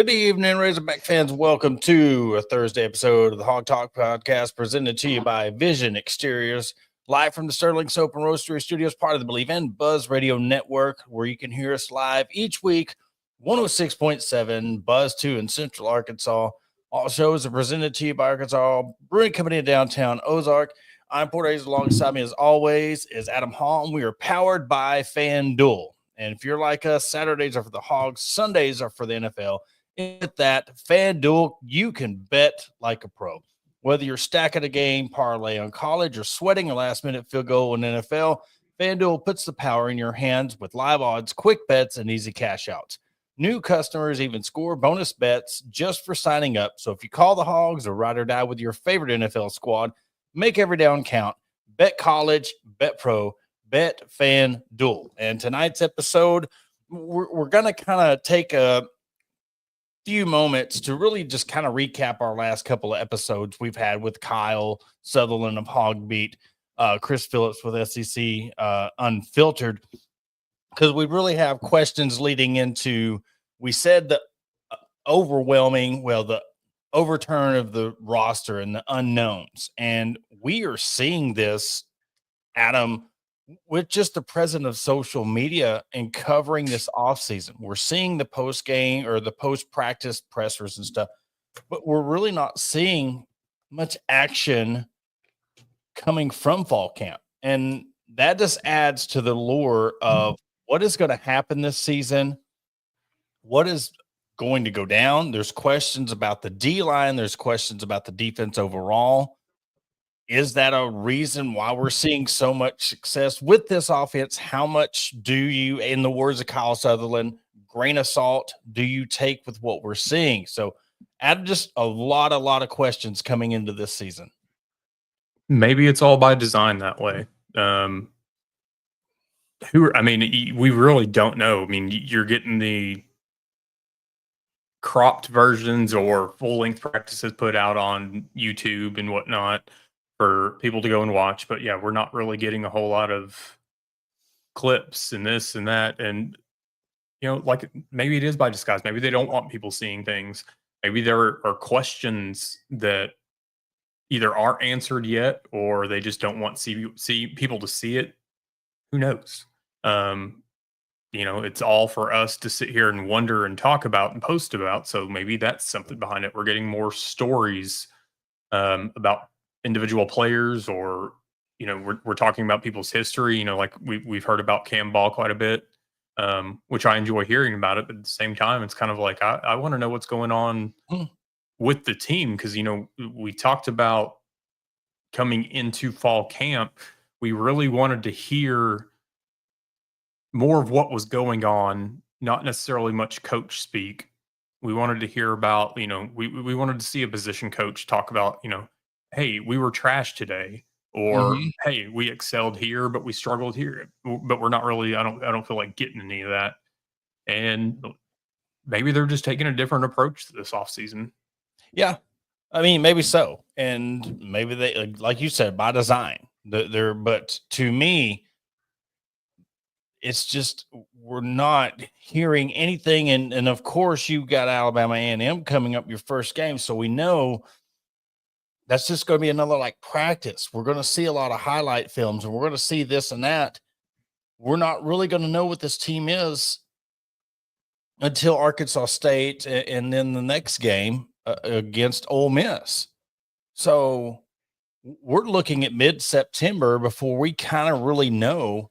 Good evening, Razorback fans. Welcome to a Thursday episode of the Hawg Talk podcast presented to you by Vision Exteriors, live from the Sterling Soap and Roastery Studios, part of the Believe in Buzz Radio Network, where you can hear us live each week, 106.7 Buzz 2 in Central Arkansas. All shows are presented to you by Arkansas Brewing Company in downtown Ozark. I'm Port Hayes. Alongside me, as always, is Adam Hall, and we are powered by FanDuel. And if you're like us, Saturdays are for the Hogs, Sundays are for the NFL. And with that, FanDuel, you can bet like a pro. Whether you're stacking a game parlay on college or sweating a last-minute field goal in NFL, FanDuel puts the power in your hands with live odds, quick bets, and easy cash outs. New customers even score bonus bets just for signing up. So if you call the Hogs or ride or die with your favorite NFL squad, make every down count. Bet college, bet pro, bet FanDuel. And tonight's episode, we're going to kind of take a few moments to really just kind of recap our last couple of episodes we've had with Kyle Sutherland of Hog Beat, Chris Phillips with SEC Unfiltered, because we really have questions leading into, we said the the overturn of the roster and the unknowns. And we are seeing this, Adam, with just the presence of social media and covering this offseason. We're seeing the post-game or the post-practice pressers and stuff, but we're really not seeing much action coming from fall camp. And that just adds to the lure of what is going to happen this season, what is going to go down. There's questions about the D-line. There's questions about the defense overall. Is that a reason why we're seeing so much success with this offense? How much do you, in the words of Kyle Sutherland, grain of salt do you take with what we're seeing? So add just a lot of questions coming into this season. Maybe it's all by design that way. We really don't know. I mean, you're getting the cropped versions or full-length practices put out on YouTube and whatnot for people to go and watch. But yeah, we're not really getting a whole lot of clips and this and that. And, like maybe it is by disguise. Maybe they don't want people seeing things. Maybe there are questions that either aren't answered yet, or they just don't want see people to see it. Who knows? It's all for us to sit here and wonder and talk about and post about. So maybe that's something behind it. We're getting more stories about individual players, or we're talking about people's history. Like we've heard about Cam Ball quite a bit, which I enjoy hearing about it. But at the same time, it's kind of like I want to know what's going on with the team, because we talked about coming into fall camp, we really wanted to hear more of what was going on, not necessarily much coach speak. We wanted to hear about, we wanted to see a position coach talk about, hey, we were trash today, or hey, we excelled here, but we struggled here. But we're not really, I don't feel like getting any of that. And maybe they're just taking a different approach to this offseason. Yeah. I mean, maybe so. And maybe they, like you said, by design. But to me, it's just we're not hearing anything. And of course, you've got Alabama A&M coming up your first game. So we know that's just going to be another like practice. We're going to see a lot of highlight films, and we're going to see this and that. We're not really going to know what this team is until Arkansas State and then the next game against Ole Miss. So we're looking at mid-September before we kind of really know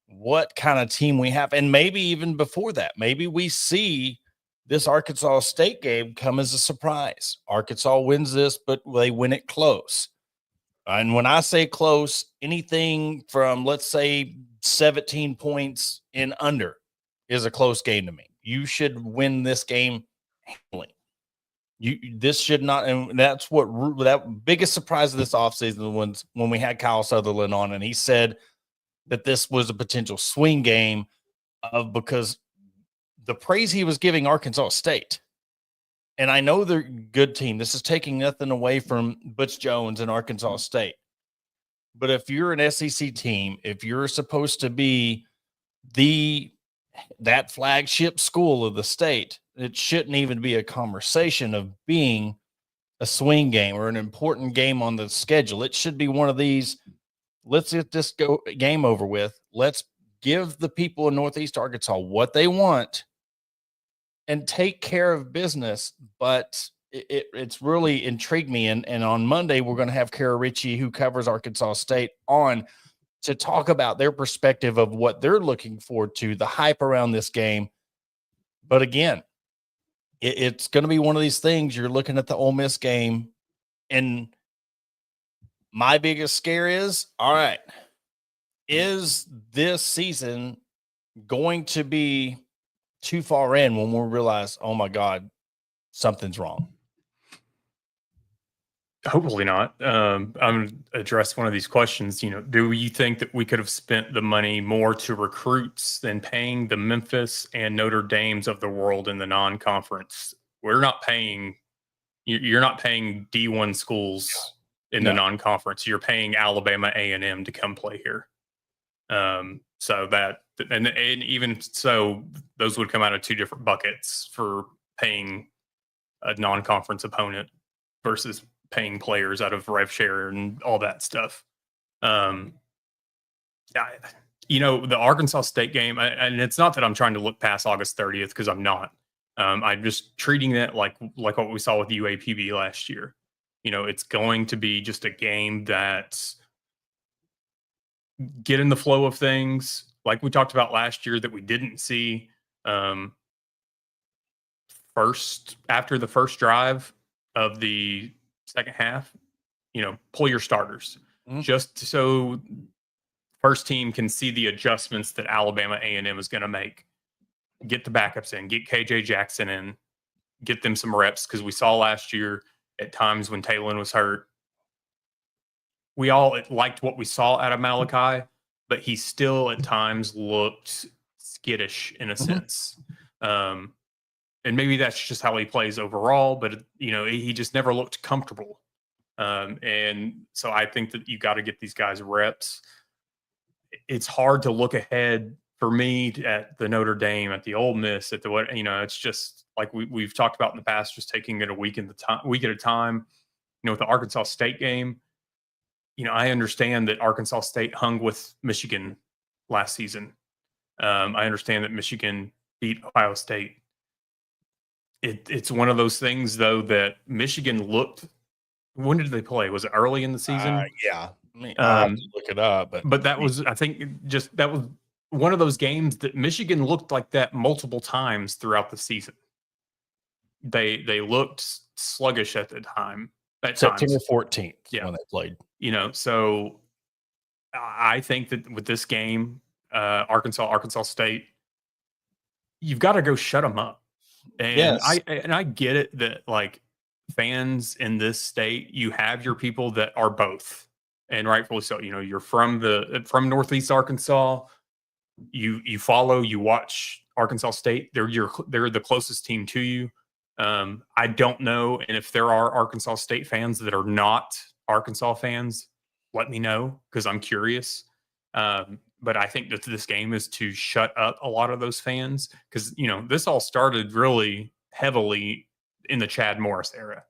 what kind of team we have. And maybe even before that, maybe we see this Arkansas State game come as a surprise. Arkansas wins this, but they win it close. And when I say close, anything from, let's say, 17 points and under is a close game to me. You should win this game handily. This should not, and that's what that biggest surprise of this offseason was when we had Kyle Sutherland on, and he said that this was a potential swing game because the praise he was giving Arkansas State. And I know they're a good team. This is taking nothing away from Butch Jones and Arkansas State. But if you're an SEC team, if you're supposed to be that flagship school of the state, it shouldn't even be a conversation of being a swing game or an important game on the schedule. It should be one of these, let's get this game over with. Let's give the people in Northeast Arkansas what they want and take care of business. But it's really intrigued me. And on Monday, we're going to have Kara Ritchie, who covers Arkansas State, on to talk about their perspective of what they're looking forward to, the hype around this game. But again, it's going to be one of these things. You're looking at the Ole Miss game, and my biggest scare is, all right, is this season going to be too far in when we realize, oh my God, something's wrong? Hopefully not. I'm going to address one of these questions. Do you think that we could have spent the money more to recruits than paying the Memphis and Notre Dames of the world in the non-conference? We're not paying. You're not paying D1 schools in the non-conference. You're paying Alabama A&M to come play here. So that and even so, those would come out of two different buckets for paying a non-conference opponent versus paying players out of rev share and all that stuff. The Arkansas State game, and it's not that I'm trying to look past August 30th, because I'm not. I'm just treating it like what we saw with UAPB last year. It's going to be just a game that get in the flow of things, like we talked about last year, that we didn't see after the first drive of the second half. Pull your starters, just so first team can see the adjustments that Alabama A&M is going to make. Get the backups in, get KJ Jackson in, get them some reps, because we saw last year at times when Talon was hurt, we all liked what we saw out of Malachi, but he still at times looked skittish in a sense. And maybe that's just how he plays overall, but he just never looked comfortable. And so I think that you got to get these guys reps. It's hard to look ahead for me at the Notre Dame, at the Ole Miss, at the it's just like we've talked about in the past, just taking it a week at a time. With the Arkansas State game, I understand that Arkansas State hung with Michigan last season. I understand that Michigan beat Ohio State. It's one of those things, though, that Michigan looked. When did they play? Was it early in the season? Yeah. I have to look it up. But that was, I think, that was one of those games that Michigan looked like that multiple times throughout the season. They looked sluggish at the time. September 14th when they played. So I think that with this game, Arkansas State, you've got to go shut them up. And I get it that, like, fans in this state, you have your people that are both, and rightfully so. You're from Northeast Arkansas. You follow, you watch Arkansas State. They're the closest team to you. I don't know, and if there are Arkansas State fans that are not Arkansas fans, let me know, because I'm curious. But I think that this game is to shut up a lot of those fans, because this all started really heavily in the Chad Morris era.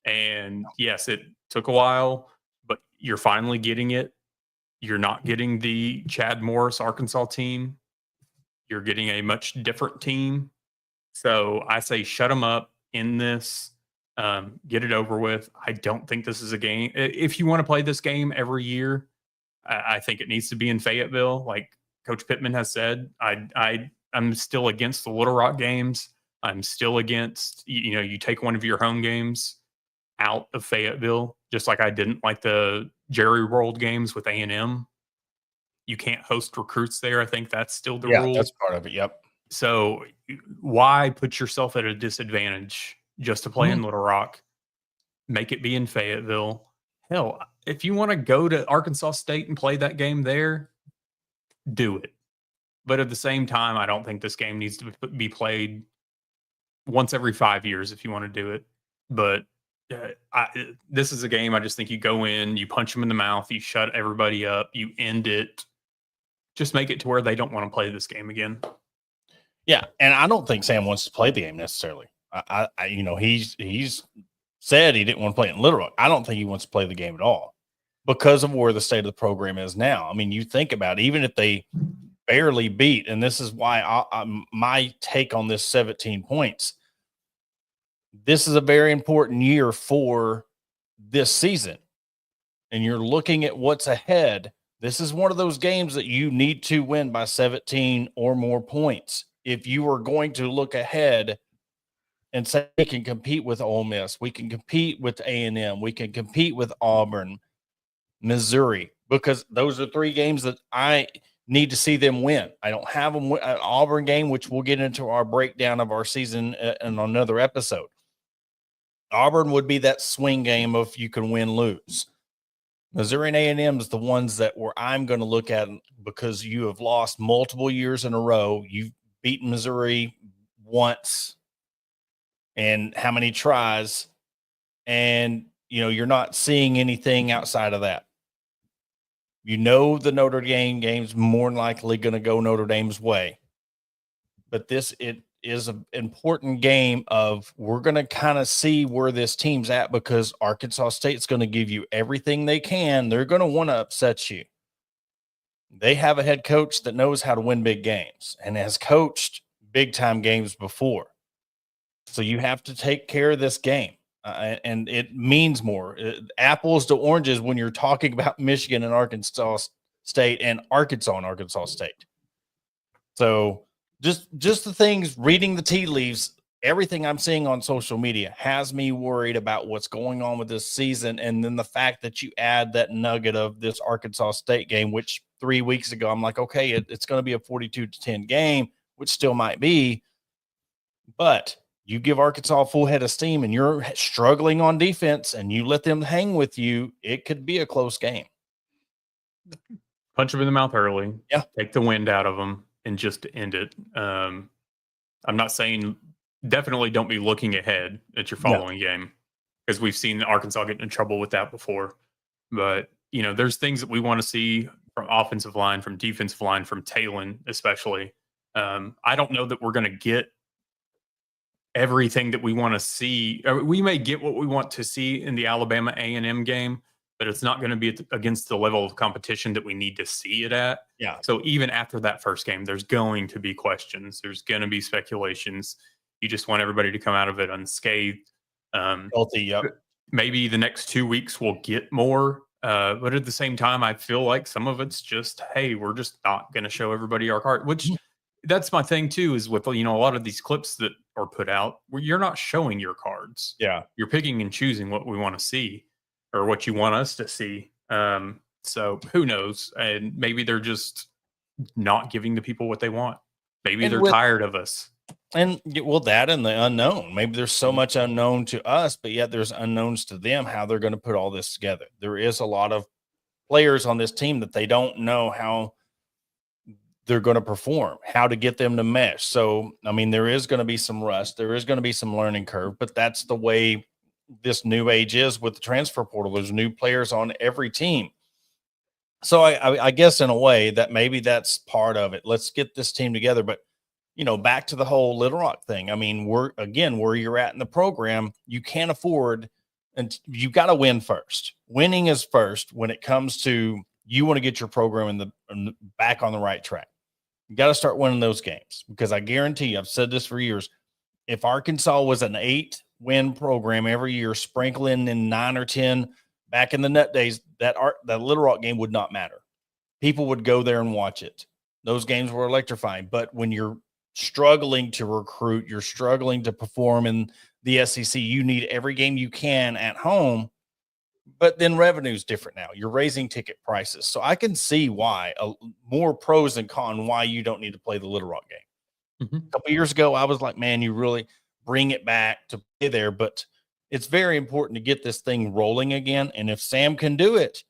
And yes, it took a while, but you're finally getting it. You're not getting the Chad Morris Arkansas team. You're getting a much different team. So I say shut them up in this. Get it over with. I don't think this is a game. If you want to play this game every year, I think it needs to be in Fayetteville. Like Coach Pittman has said, I'm still against the Little Rock games. I'm still against, you take one of your home games out of Fayetteville, just like I didn't like the Jerry World games with A&M. You can't host recruits there. I think that's still the rule. Yeah, that's part of it. Yep. So why put yourself at a disadvantage just to play in Little Rock? Make it be in Fayetteville. Hell, if you want to go to Arkansas State and play that game there, do it. But at the same time, I don't think this game needs to be played once every 5 years if you want to do it. But this is a game I just think you go in, you punch them in the mouth, you shut everybody up, you end it. Just make it to where they don't want to play this game again. Yeah, and I don't think Sam wants to play the game necessarily. He's said he didn't want to play it in Little Rock. I don't think he wants to play the game at all because of where the state of the program is now. I mean, you think about it, even if they barely beat, and this is why my take on this 17 points. This is a very important year for this season, and you're looking at what's ahead. This is one of those games that you need to win by 17 or more points if you are going to look ahead and say we can compete with Ole Miss, we can compete with A&M, we can compete with Auburn, Missouri, because those are 3 games that I need to see them win. I don't have them an Auburn game, which we'll get into our breakdown of our season in another episode. Auburn would be that swing game of you can win, lose. Missouri and A&M is the ones that where I'm going to look at because you have lost multiple years in a row. You've beaten Missouri once, and how many tries, and you're not seeing anything outside of that. The Notre Dame game's more than likely going to go Notre Dame's way, but it is an important game of we're going to kind of see where this team's at because Arkansas State's going to give you everything they can. They're going to want to upset you. They have a head coach that knows how to win big games and has coached big time games before. So you have to take care of this game. And it means more. Apples to oranges when you're talking about Michigan and Arkansas State and Arkansas State. So just the things, reading the tea leaves, everything I'm seeing on social media has me worried about what's going on with this season. And then the fact that you add that nugget of this Arkansas State game, which 3 weeks ago, I'm like, okay, it's going to be a 42-10 game, which still might be, but you give Arkansas a full head of steam and you're struggling on defense and you let them hang with you, it could be a close game. Punch them in the mouth early. Yeah. Take the wind out of them and just end it. I'm not saying definitely don't be looking ahead at your following game because we've seen Arkansas get in trouble with that before. But, there's things that we want to see from offensive line, from defensive line, from Talon especially. I don't know that we're going to get everything that we want to see. We may get what we want to see in the Alabama A&M game, but it's not going to be against the level of competition that we need to see it at. Yeah. So even after that first game, there's going to be questions. There's going to be speculations. You just want everybody to come out of it unscathed. Healthy, yep. Maybe the next 2 weeks we'll get more. But at the same time, I feel like some of it's just, hey, we're just not going to show everybody our card, which that's my thing too, is with, a lot of these clips that are put out where you're not showing your cards. Yeah. You're picking and choosing what we want to see or what you want us to see. So who knows? And maybe they're just not giving the people what they want. Maybe they're tired of us. And that and the unknown. Maybe there's so much unknown to us, but yet there's unknowns to them, how they're going to put all this together. There is a lot of players on this team that they don't know how they're going to perform, how to get them to mesh. So, I mean, there is going to be some rust. There is going to be some learning curve, but that's the way this new age is with the transfer portal. There's new players on every team. So I guess in a way that maybe that's part of it. Let's get this team together. But, back to the whole Little Rock thing. I mean, where you're at in the program, you can't afford, and you got to win first. Winning is first when it comes to you want to get your program back on the right track. You got to start winning those games because I guarantee you, I've said this for years. If Arkansas was an 8-win program every year, sprinkling in 9 or 10 back in the nut days, that Little Rock game would not matter. People would go there and watch it. Those games were electrifying. But when you're struggling to recruit, you're struggling to perform in the SEC, you need every game you can at home. But then revenue's different now. You're raising ticket prices. So I can see why more pros and cons why you don't need to play the Little Rock game. Mm-hmm. A couple years ago, I was like, man, you really bring it back to play there. But it's very important to get this thing rolling again. And if Sam can do it,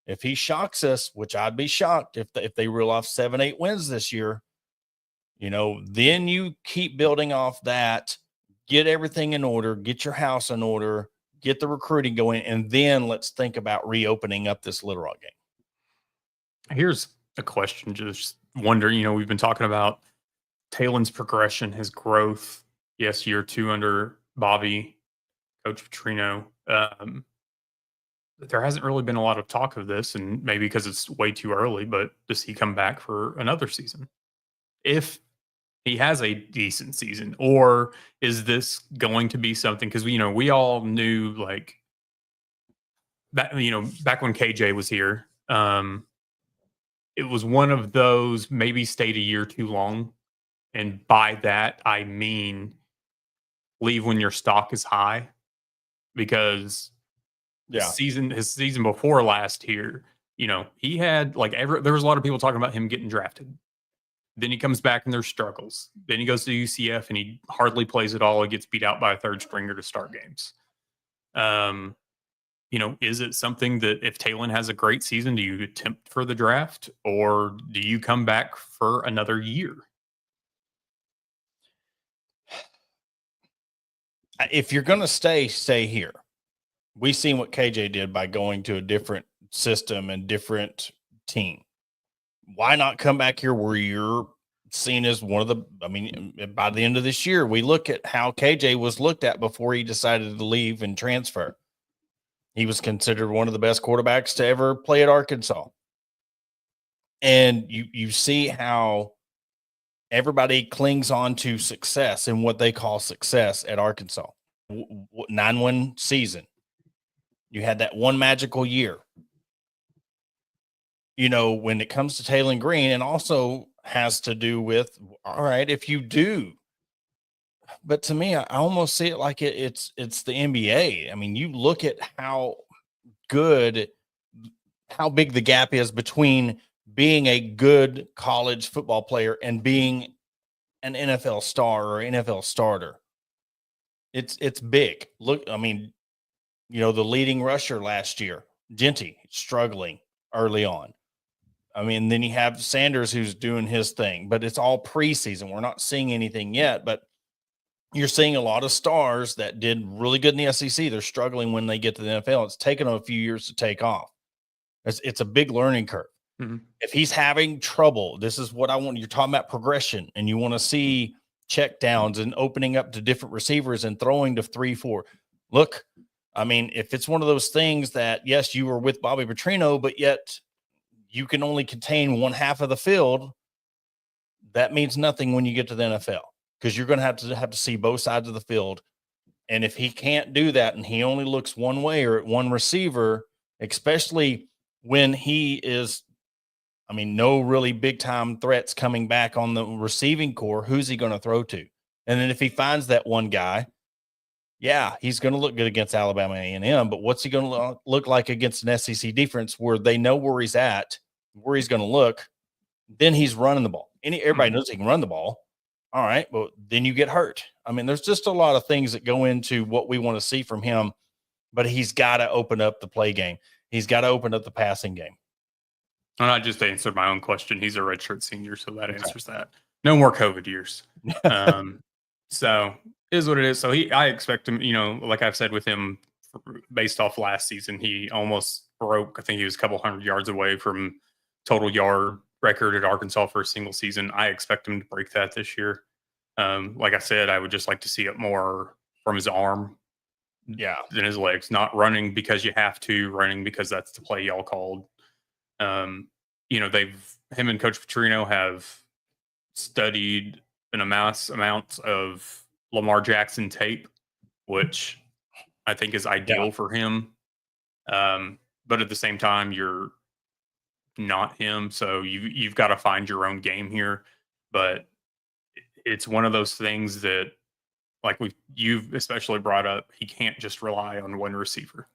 if he shocks us, which I'd be shocked if they reel off 7-8 wins this year, then you keep building off that, get everything in order, get your house in order, get the recruiting going, and then let's think about reopening up this Little Rock game. Here's a question, just wondering, we've been talking about Talen's progression, his growth. Yes, year 2 under Bobby, Coach Petrino. There hasn't really been a lot of talk of this, and maybe because it's way too early, but does he come back for another season? If he has a decent season, or is this going to be something? Because we all knew, like, back when KJ was here, it was one of those maybe stayed a year too long. And by that, I mean leave when your stock is high, because Yeah. his season before last year, he had there was a lot of people talking about him getting drafted. Then he comes back and there's struggles. Then he goes to UCF and he hardly plays at all. He gets beat out by a third stringer to start games. Is it something that if Talon has a great season, do you attempt for the draft, or do you come back for another year? If you're going to stay here. We seen what KJ did by going to a different system and different team. Why not come back here where you're seen as one of the, by the end of this year, we look at how KJ was looked at before he decided to leave and transfer. He was considered one of the best quarterbacks to ever play at Arkansas. And you see how everybody clings on to success and what they call success at Arkansas. 9-win season. You had that one magical year. When it comes to Talon Green, and also has to do with, all right, if you do. But to me, I almost see it like it's the NBA. I mean, you look at how big the gap is between being a good college football player and being an NFL star or NFL starter. It's big. Look, the leading rusher last year, Genty, struggling early on. Then you have Sanders who's doing his thing, but it's all preseason. We're not seeing anything yet, but you're seeing a lot of stars that did really good in the SEC. They're struggling when they get to the NFL. It's taken them a few years to take off. It's a big learning curve. Mm-hmm. If he's having trouble, this is what I want. You're talking about progression, and you want to see check downs and opening up to different receivers and throwing to 3-4. Look, if it's one of those things that, yes, you were with Bobby Petrino, but yet you can only contain one half of the field, that means nothing when you get to the NFL, because you're going to have to see both sides of the field. And if he can't do that and he only looks one way or at one receiver, especially when he is, no really big time threats coming back on the receiving core, who's he going to throw to? And then if he finds that one guy, yeah, he's going to look good against Alabama A&M, but what's he going to look like against an SEC defense where they know where he's at, where he's going to look? Then he's running the ball. Everybody knows he can run the ball. All right, but then you get hurt. There's just a lot of things that go into what we want to see from him, but he's got to open up the play game. He's got to open up the passing game. And I just answered my own question. He's a redshirt senior, so that answers that. No more COVID years. So is what it is. So I expect him, like I've said with him, based off last season, he almost broke. I think he was a couple hundred yards away from total yard record at Arkansas for a single season. I expect him to break that this year. Like I said, I would just like to see it more from his arm, than his legs. Not running because you have to, running because that's the play y'all called. Him and Coach Petrino have studied an amount of Lamar Jackson tape, which I think is ideal for him. But at the same time, you're not him, so you've got to find your own game here. But it's one of those things that, like you've especially brought up, he can't just rely on one receiver.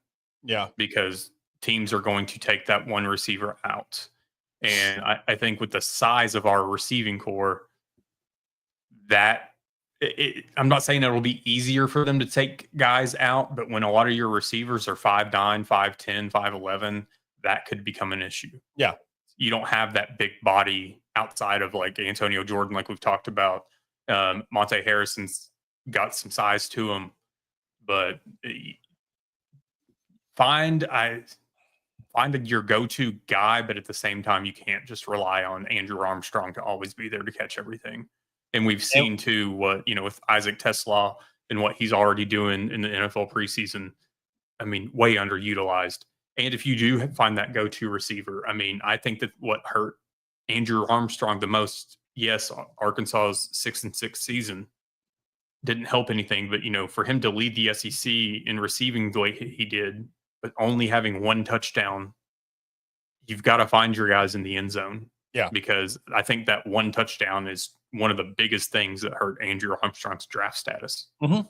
Yeah, because teams are going to take that one receiver out. And I think with the size of our receiving core, I'm not saying it'll be easier for them to take guys out, but when a lot of your receivers are 5'9", 5'10", 5'11", that could become an issue. Yeah. You don't have that big body outside of like Antonio Jordan, like we've talked about. Monte Harrison's got some size to him, but find your go-to guy, but at the same time, you can't just rely on Andrew Armstrong to always be there to catch everything. And we've seen too what, with Isaac Tesla and what he's already doing in the NFL preseason. I mean, way underutilized. And if you do find that go-to receiver, I mean, I think that what hurt Andrew Armstrong the most, yes, Arkansas's 6-6 season didn't help anything, but for him to lead the SEC in receiving the way he did, but only having one touchdown, you've got to find your guys in the end zone. Yeah. Because I think that one touchdown is one of the biggest things that hurt Andrew Armstrong's draft status. Mm-hmm.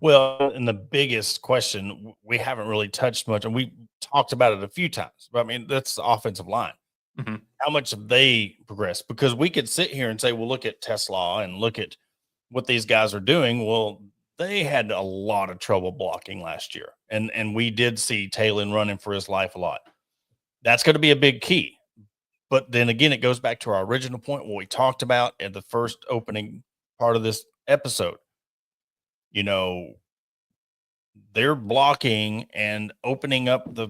Well, and the biggest question we haven't really touched much, and we talked about it a few times, but I mean, that's the offensive line. Mm-hmm. How much have they progressed? Because we could sit here and say, well, look at Tesla and look at what these guys are doing. Well, they had a lot of trouble blocking last year. And we did see Talon running for his life a lot. That's going to be a big key. But then again, it goes back to our original point, what we talked about at the first opening part of this episode. They're blocking and opening up the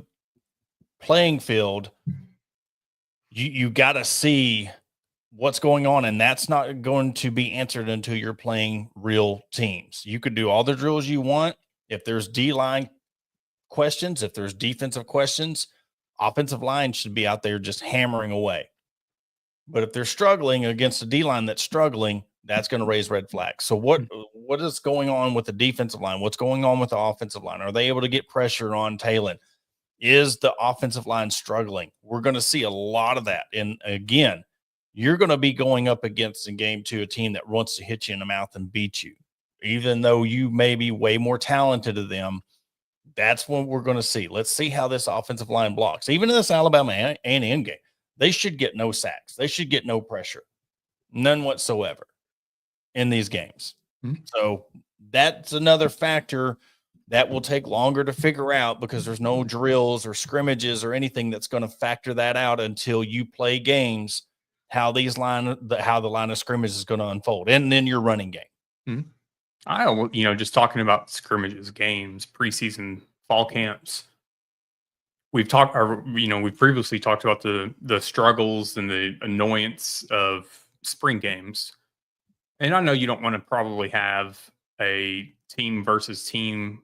playing field. You got to see what's going on, and that's not going to be answered until you're playing real teams. You could do all the drills you want. If there's D-line questions, if there's defensive questions, offensive line should be out there just hammering away. But if they're struggling against a D-line that's struggling, that's going to raise red flags. So what is going on with the defensive line? What's going on with the offensive line? Are they able to get pressure on Talon? Is the offensive line struggling? We're going to see a lot of that. And again, you're going to be going up against in game 2 a team that wants to hit you in the mouth and beat you. Even though you may be way more talented than them, that's what we're going to see. Let's see how this offensive line blocks. Even in this Alabama A&M game, they should get no sacks. They should get no pressure. None whatsoever in these games. Mm-hmm. So that's another factor that will take longer to figure out because there's no drills or scrimmages or anything that's going to factor that out until you play games, how the line of scrimmage is going to unfold, and then your running game. Mm-hmm. Just talking about scrimmages, games, preseason, fall camps. We've previously talked about the struggles and the annoyance of spring games. And I know you don't want to probably have a team versus team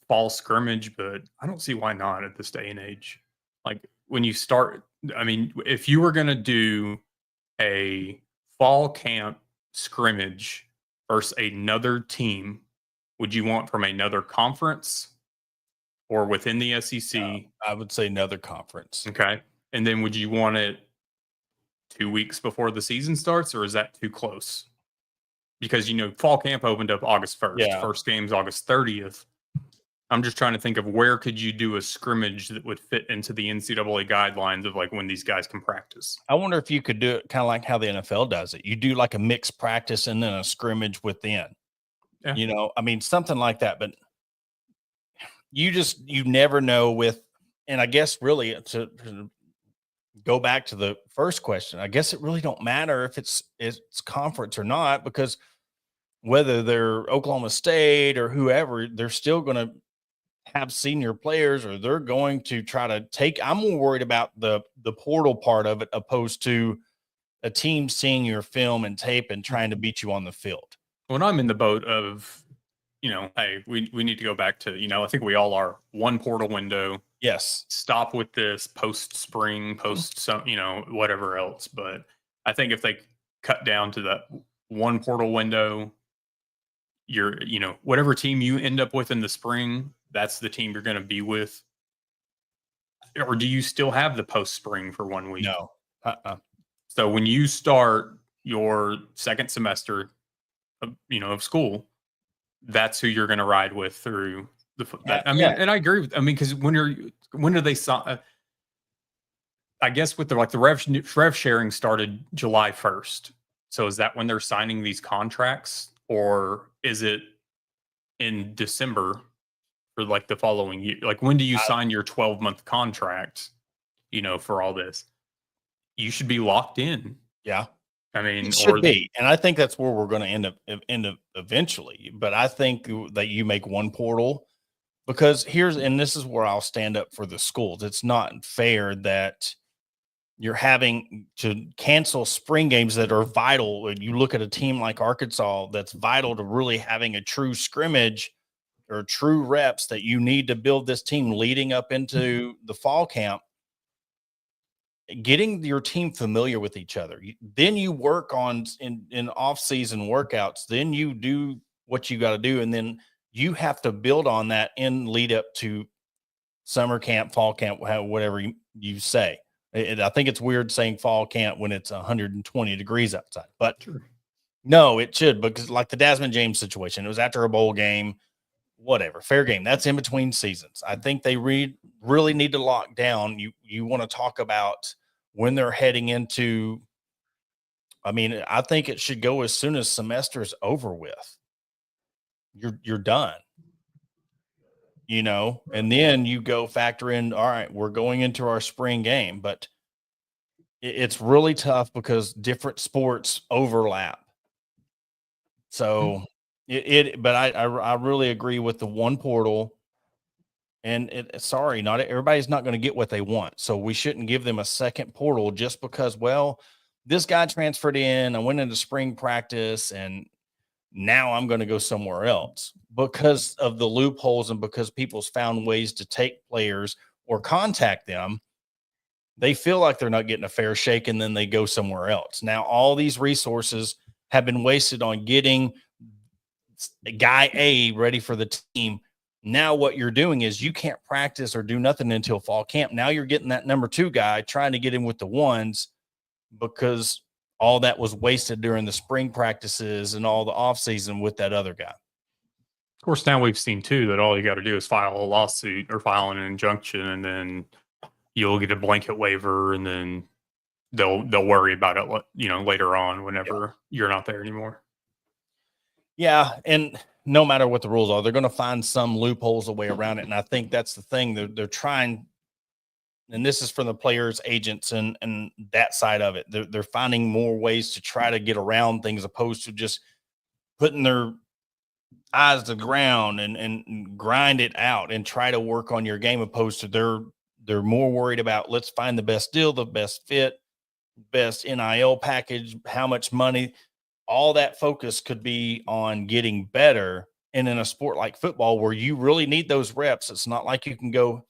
fall scrimmage, but I don't see why not at this day and age. Like when you start, I mean, if you were going to do a fall camp scrimmage versus another team, would you want from another conference or within the SEC? I would say another conference. Okay. And then would you want it 2 weeks before the season starts, or is that too close? Because, fall camp opened up August 1st. Yeah. First game's August 30th. I'm just trying to think of where could you do a scrimmage that would fit into the NCAA guidelines of like when these guys can practice. I wonder if you could do it kind of like how the NFL does it. You do like a mixed practice and then a scrimmage within. Yeah. I mean, something like that. But you never know with, and I guess really to go back to the first question, I guess it really don't matter if it's conference or not, because whether they're Oklahoma State or whoever, they're still going to have senior players, or they're going to try to take. I'm more worried about the portal part of it, opposed to a team seeing your film and tape and trying to beat you on the field. When I'm in the boat of, hey, we need to go back to, I think we all are, one portal window. Yes. Stop with this post spring, some, whatever else. But I think if they cut down to that one portal window, whatever team you end up with in the spring, that's the team you're going to be with. Or do you still have the post spring for 1 week? No. So when you start your second semester of school, that's who you're going to ride with through and I agree with, because when do they sign? I guess with the rev sharing started July 1st. So is that when they're signing these contracts, or is it in December for like the following year? Like when do you sign your 12-month contract, for all this? You should be locked in. Yeah. I mean, it should be. And I think that's where we're going to end up eventually. But I think that you make one portal, because this is where I'll stand up for the schools. It's not fair that you're having to cancel spring games that are vital. And you look at a team like Arkansas that's vital to really having a true scrimmage or true reps that you need to build this team leading up into the fall camp. Getting your team familiar with each other. Then you work on in off-season workouts. Then you do what you got to do, and then you have to build on that in lead up to summer camp, fall camp, whatever you say. I think it's weird saying fall camp when it's 120 degrees outside, but Sure. no, it should, because like the Desmond James situation, it was after a bowl game, whatever, fair game. That's in between seasons. I think they really need to lock down. You want to talk about when they're heading into. I mean, I think it should go as soon as semester is over with. You're done, and then you go factor in. All right, we're going into our spring game, but it's really tough because different sports overlap. So but I really agree with the one portal. And sorry, not everybody's not going to get what they want. So we shouldn't give them a second portal just because, well, this guy transferred in, I went into spring practice, and now I'm going to go somewhere else because of the loopholes and because people's found ways to take players or contact them. They feel like they're not getting a fair shake, and then they go somewhere else. Now, all these resources have been wasted on getting guy A ready for the team. Now what you're doing is you can't practice or do nothing until fall camp. Now you're getting that number 2 guy, trying to get him with the ones, because all that was wasted during the spring practices and all the off season with that other guy. Of course, now we've seen too that all you got to do is file a lawsuit or file an injunction, and then you'll get a blanket waiver, and then they'll worry about it, later on whenever you're not there anymore. Yeah, and no matter what the rules are, they're going to find some loopholes a way around it, and I think that's the thing. They're trying, and this is from the players, agents, and that side of it. They're finding more ways to try to get around things, opposed to just putting their eyes to the ground and grind it out and try to work on your game, opposed to they're more worried about, let's find the best deal, the best fit, best NIL package, how much money. All that focus could be on getting better. And in a sport like football, where you really need those reps, it's not like you can go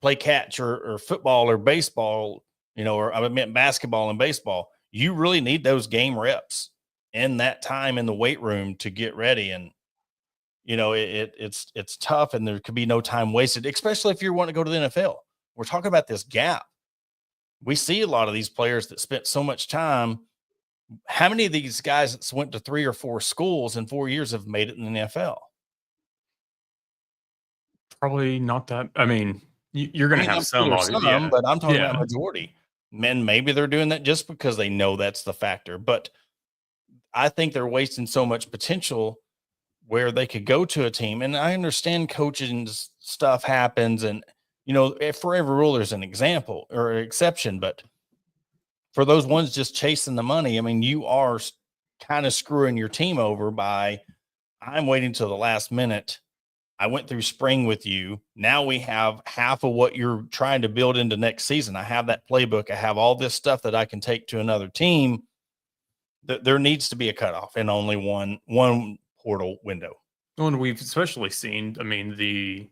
play catch or football or baseball, or I meant basketball and baseball. You really need those game reps in that time in the weight room to get ready. And, it's tough, and there could be no time wasted, especially if you want to go to the NFL. We're talking about this gap. We see a lot of these players that spent so much time. How many of these guys that went to 3 or 4 schools in 4 years have made it in the NFL? Probably not that. I mean, you're going to have I'm sure some, there's obviously. some, Yeah. but I'm talking about Yeah. majority. Men, maybe they're doing that just because they know that's the factor. But I think they're wasting so much potential where they could go to a team. And I understand coaching stuff happens, and for every rule there's an example or an exception. But for those ones just chasing the money, I mean, you are kind of screwing your team over by, I'm waiting till the last minute. I went through spring with you. Now we have half of what you're trying to build into next season. I have that playbook. I have all this stuff that I can take to another team. There needs to be a cutoff and only one portal window. And we've especially seen, I mean, the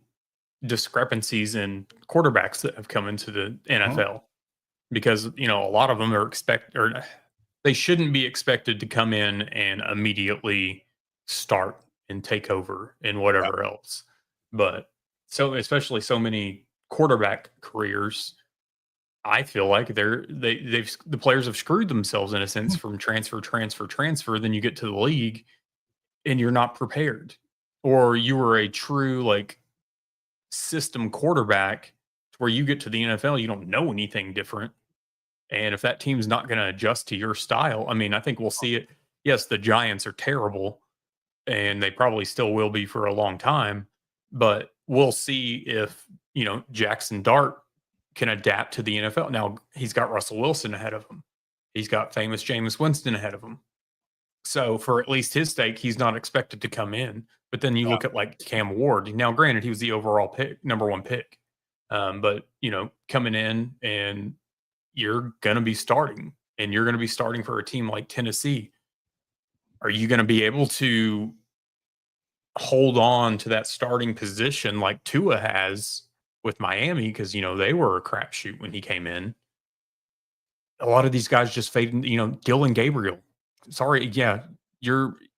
discrepancies in quarterbacks that have come into the NFL, because, a lot of them are they shouldn't be expected to come in and immediately start and take over and whatever else. But especially so many quarterback careers, I feel like the players have screwed themselves in a sense from transfer. Then you get to the league and you're not prepared, or you were a true system quarterback where you get to the NFL, you don't know anything different. And if that team's not going to adjust to your style, I mean, I think we'll see it. Yes, the Giants are terrible, and they probably still will be for a long time, but we'll see if, Jackson Dart can adapt to the NFL. Now, he's got Russell Wilson ahead of him. He's got famous Jameis Winston ahead of him. So for at least his sake, he's not expected to come in. But then you look at Cam Ward. Now, granted, he was the overall pick, number 1 pick. But, coming in, and you're going to be starting, and you're going to be starting for a team like Tennessee. Are you going to be able to hold on to that starting position like Tua has with Miami? Because, they were a crapshoot when he came in. A lot of these guys just faded, Dylan Gabriel. Sorry. Yeah.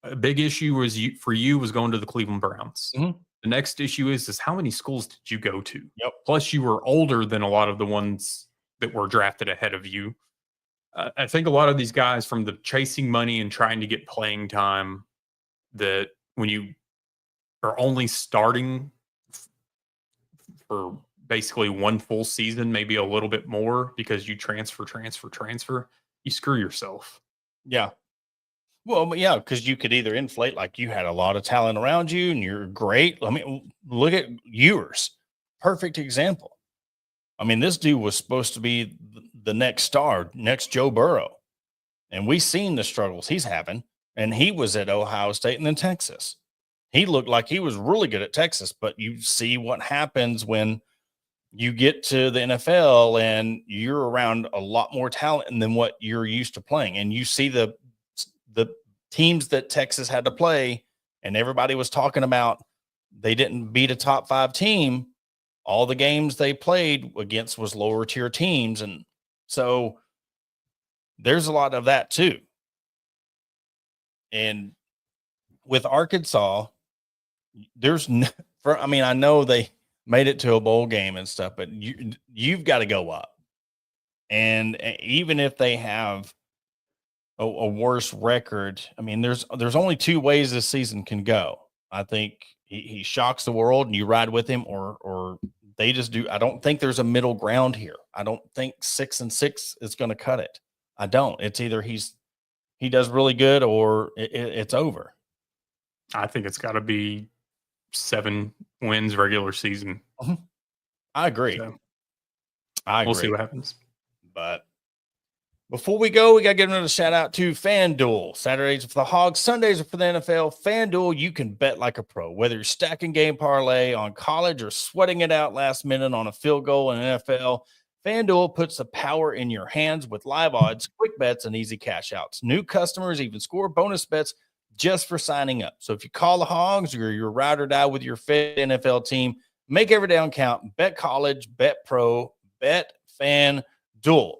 A big issue for you was going to the Cleveland Browns. Mhm. The next issue is how many schools did you go to? Yep. Plus, you were older than a lot of the ones that were drafted ahead of you. I think a lot of these guys, from the chasing money and trying to get playing time, that when you are only starting for basically one full season, maybe a little bit more because you transfer, you screw yourself. Yeah. Well, yeah, because you could either inflate like you had a lot of talent around you and you're great. I mean, look at Ewers. Perfect example. I mean, this dude was supposed to be the next star, next Joe Burrow. And we seen the struggles he's having. And he was at Ohio State and then Texas. He looked like he was really good at Texas, but you see what happens when you get to the NFL and you're around a lot more talent than what you're used to playing. And you see the teams that Texas had to play, and everybody was talking about they didn't beat a top 5 team. All the games they played against was lower tier teams. And so there's a lot of that too. And with Arkansas, I know they made it to a bowl game and stuff, but you've got to go up. And even if they have a worse record, I mean, there's only 2 ways this season can go. I think he shocks the world and you ride with him, or they just do. I don't think there's a middle ground here. I don't think 6-6 is going to cut it. I don't. It's either he does really good or it's over. I think it's got to be 7 wins regular season. I agree. So, I agree. We'll see what happens. But before we go, we got to give another shout out to FanDuel. Saturdays are for the Hogs, Sundays are for the NFL. FanDuel, you can bet like a pro. Whether you're stacking game parlay on college or sweating it out last minute on a field goal in NFL, FanDuel puts the power in your hands with live odds, quick bets, and easy cash outs. New customers even score bonus bets just for signing up. So if you call the Hogs or you're ride or die with your fit NFL team, make every down count. Bet college, bet pro, bet FanDuel.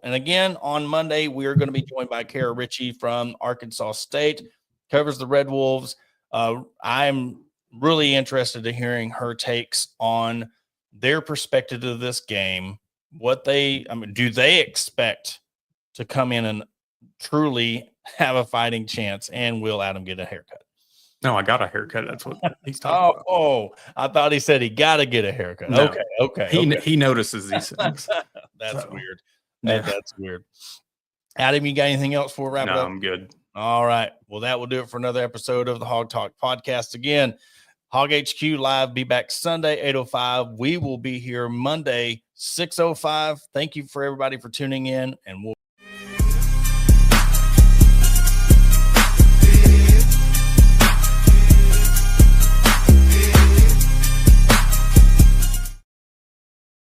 And again, on Monday, we are going to be joined by Kara Ritchie from Arkansas State, covers the Red Wolves. I'm really interested in hearing her takes on their perspective of this game. Do they expect to come in and truly have a fighting chance? And will Adam get a haircut? No, I got a haircut. That's what he's talking about. Oh, I thought he said he got to get a haircut. No. Okay. He notices these things. That's weird. Yeah. That's weird. Adam, you got anything else for wrap it up? I'm good. All right. Well, that will do it for another episode of the Hog Talk podcast. Again, Hog HQ Live, be back Sunday, 8:05. We will be here Monday, 6:05. Thank you for everybody for tuning in, and we'll